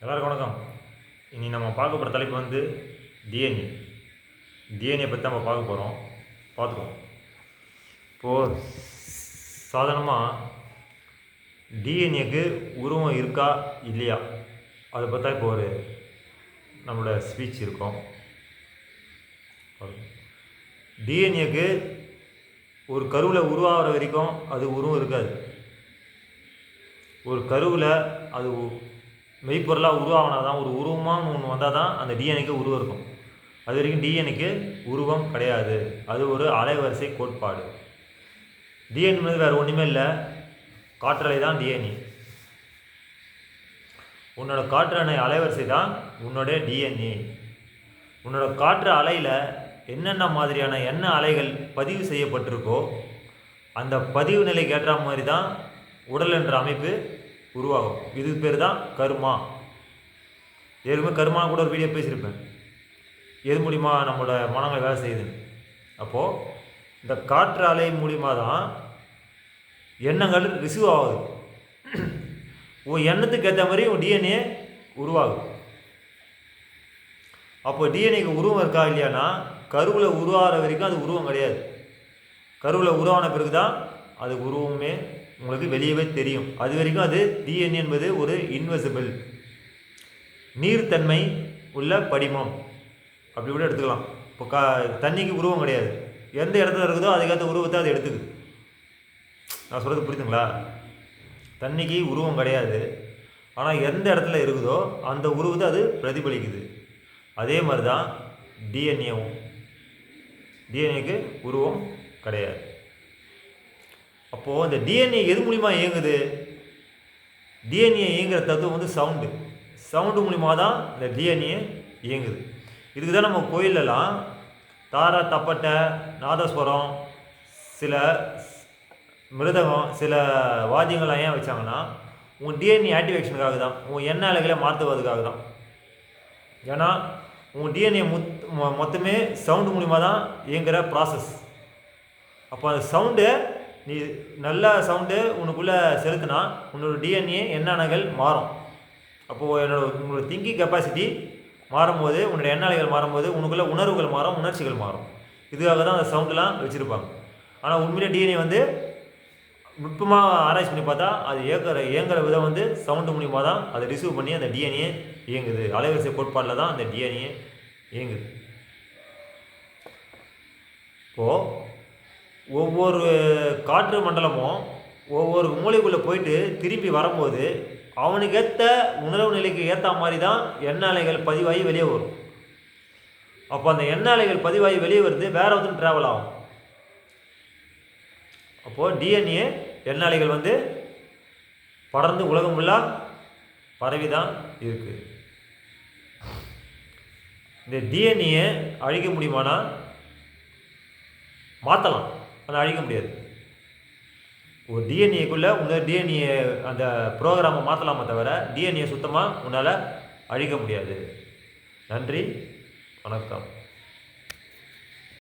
எல்லாருக்கும் வணக்கம். இனி நம்ம பார்க்க போகிற தலைப்பு வந்து டிஎன்ஏ. டிஎன்ஏ பற்றி நம்ம பார்க்க போகிறோம், பார்த்துக்குவோம். இப்போது சாதாரணமாக டிஎன்ஏக்கு உருவம் இருக்கா இல்லையா அதை பார்த்தா இப்போ ஒரு நம்மளோட ஸ்பீச் இருக்கும். டிஎன்ஏக்கு ஒரு கருவில் உருவாகிற வரைக்கும் அது உருவம் இருக்காது. ஒரு கருவில் அது மெய்ப்பொருளாக உருவாகினா தான், ஒரு உருவமாக ஒன்று வந்தால் தான் அந்த டிஎன்ஏக்கு உருவம் இருக்கும். அது வரைக்கும் டிஎன்ஏக்கு உருவம் கிடையாது. அது ஒரு அலைவரிசை கோட்பாடு. டிஎன்ஏ வேறு ஒன்றுமே இல்லை, காற்றலை தான் டிஎன்ஏ. உன்னோட காற்று அலைவரிசை தான் உன்னோட டிஎன்ஏ. உன்னோட காற்று அலையில் என்னென்ன மாதிரியான என்ன அலைகள் பதிவு செய்யப்பட்டிருக்கோ அந்த பதிவு நிலைக்கு ஏற்ற மாதிரி தான் உடல் என்ற அமைப்பு உருவாகும். இதுக்கு பேர் தான் கர்மா. ஏற்கனவே கர்மா கூட ஒரு வீடியோ பேசியிருப்பேன், எது மூலிமா நம்மளோட மனங்கள் வேலை செய்யுதுன்னு. அப்போது இந்த காற்று அலை மூலிமா தான் எண்ணங்கள் ரிசீவ் ஆகுது. உன் எண்ணத்துக்கு ஏற்ற மாதிரி உன் டிஎன்ஏ உருவாகுது. அப்போ டிஎன்ஏக்கு உருவம் இருக்கா இல்லையானா, கருவில் உருவாகிற வரைக்கும் அது உருவம் கிடையாது. கருவில் உருவான பிறகு தான் அதுக்கு உருவமே உங்களுக்கு வெளியவே தெரியும். அது வரைக்கும் அது டிஎன்ஏ என்பது ஒரு இன்விசிபிள் நீர்த்தன்மை உள்ள படிமம், அப்படி கூட எடுத்துக்கலாம். இப்போ தண்ணிக்கு உருவம் கிடையாது. எந்த இடத்துல இருக்குதோ அதுக்கேற்ற உருவத்தை அது எடுத்துக்குது. நான் சொல்கிறது புரியுதுங்களா? தண்ணிக்கு உருவம் கிடையாது, ஆனால் எந்த இடத்துல இருக்குதோ அந்த உருவத்தை அது பிரதிபலிக்குது. அதே மாதிரி தான் டிஎன்ஏவும். டிஎன்ஏக்கு உருவம் கிடையாது. அப்போது இந்த டிஎன்ஏ எது மூலிமா இயங்குது? டிஎன்ஏ இயங்குகிற தத்துவம் வந்து சவுண்டு மூலிமா தான் இந்த டிஎன்ஏ இயங்குது. இதுக்கு தான் நம்ம கோயிலெல்லாம் தாரா, தப்பட்டை, நாதஸ்வரம், சில மிருதகம், சில வாத்தியங்கள்லாம் ஏன் வச்சாங்கன்னா உன் டிஎன்ஏ ஆக்டிவேஷனுக்காக தான், உன் எண்ண அலைகளை மாற்றுவதுக்காக தான். ஏன்னா உன் டிஎன்ஏ மொத்தமே சவுண்டு மூலிமா தான் இயங்குகிற ப்ராசஸ். அப்போ அந்த சவுண்டு நீ நல்ல சவுண்டு உனக்குள்ளே செலுத்தினா உன்னோட டிஎன்ஏ எண்ணங்கள் மாறும். அப்போது உங்களோட திங்கிங் கெப்பாசிட்டி மாறும்போது, உன்னோட எண்ணங்கள் மாறும்போது உனக்குள்ள உணர்வுகள் மாறும், உணர்ச்சிகள் மாறும். இதுக்காக தான் அந்த சவுண்டெலாம் வச்சுருப்பாங்க. ஆனால் உண்மையிலே டிஎன்ஏ வந்து நுட்பமாக ஆராய்ச்சி பண்ணி பார்த்தா அது இயங்குகிற விதம் வந்து சவுண்டு மூலிமா தான் அதை ரிசீவ் பண்ணி அந்த டிஎன்ஏ இயங்குது. அலைவரிசை கோட்பாட்டில் தான் அந்த டிஎன்ஏ இயங்குது. இப்போது ஒவ்வொரு காற்று மண்டலமும் ஒவ்வொரு மூளைக்குள்ளே போயிட்டு திரும்பி வரும்போது அவனுக்கு ஏற்ற உணர்வு நிலைக்கு ஏற்ற மாதிரி தான் எண்ண அலைகள் பதிவாகி வெளியே வரும். அப்போ அந்த எண்ண அலைகள் பதிவாகி வெளியே வருது, வேற ஒருத்தரும் ட்ராவல் ஆகும். அப்போது டிஎன்ஏ எண்ண அலைகள் வந்து படர்ந்து உலகம் ஃபுல்லாக பரவி தான் இருக்குது. இந்த டிஎன்ஏ அழிக்க முடியுமானா மாற்றலாம், அதை அழிக்க முடியாது. ஒரு டிஎன்ஏக்குள்ளே உங்கள் டிஎன்ஏ அந்த ப்ரோக்ராமை மாற்றலாமே தவிர டிஎன்ஏ சுத்தமாக உன்னால் அழிக்க முடியாது. நன்றி, வணக்கம்.